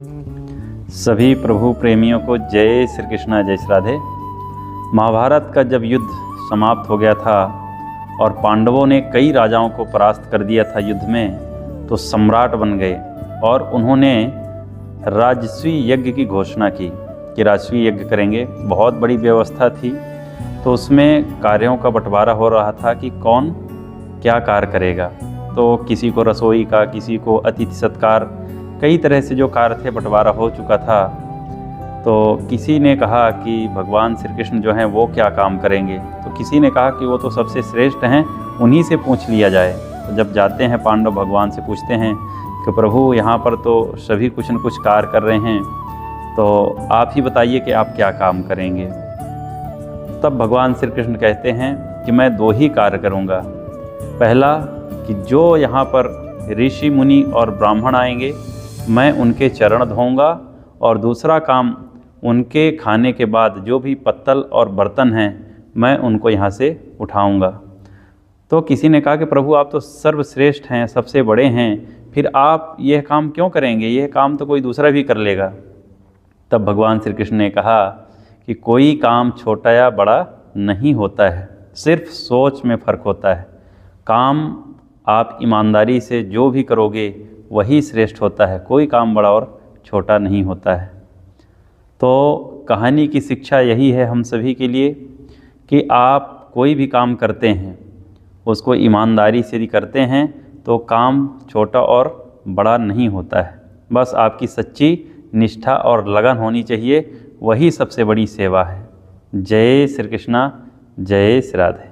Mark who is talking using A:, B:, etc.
A: सभी प्रभु प्रेमियों को जय श्री कृष्णा, जय श्री राधे। महाभारत का जब युद्ध समाप्त हो गया था और पांडवों ने कई राजाओं को परास्त कर दिया था युद्ध में, तो सम्राट बन गए और उन्होंने राजस्वी यज्ञ की घोषणा की कि राजस्वी यज्ञ करेंगे। बहुत बड़ी व्यवस्था थी, तो उसमें कार्यों का बंटवारा हो रहा था कि कौन क्या कार्य करेगा। तो किसी को रसोई का, किसी को अतिथि सत्कार, कई तरह से जो कार्य थे बंटवारा हो चुका था। तो किसी ने कहा कि भगवान श्री कृष्ण जो हैं वो क्या काम करेंगे, तो किसी ने कहा कि वो तो सबसे श्रेष्ठ हैं, उन्हीं से पूछ लिया जाए। तो जब जाते हैं पांडव भगवान से पूछते हैं कि प्रभु यहाँ पर तो सभी कुछ न कुछ कार्य कर रहे हैं, तो आप ही बताइए कि आप क्या काम करेंगे। तब भगवान श्री कृष्ण कहते हैं कि मैं दो ही कार्य करूँगा। पहला कि जो यहाँ पर ऋषि मुनि और ब्राह्मण आएंगे मैं उनके चरण धोऊंगा, और दूसरा काम उनके खाने के बाद जो भी पत्तल और बर्तन हैं मैं उनको यहाँ से उठाऊंगा। तो किसी ने कहा कि प्रभु आप तो सर्वश्रेष्ठ हैं, सबसे बड़े हैं, फिर आप यह काम क्यों करेंगे, यह काम तो कोई दूसरा भी कर लेगा। तब भगवान श्री कृष्ण ने कहा कि कोई काम छोटा या बड़ा नहीं होता है, सिर्फ सोच में फ़र्क होता है। काम आप ईमानदारी से जो भी करोगे वही श्रेष्ठ होता है, कोई काम बड़ा और छोटा नहीं होता है। तो कहानी की शिक्षा यही है हम सभी के लिए कि आप कोई भी काम करते हैं उसको ईमानदारी से यदि करते हैं तो काम छोटा और बड़ा नहीं होता है। बस आपकी सच्ची निष्ठा और लगन होनी चाहिए, वही सबसे बड़ी सेवा है। जय श्री कृष्णा, जय श्री राधे।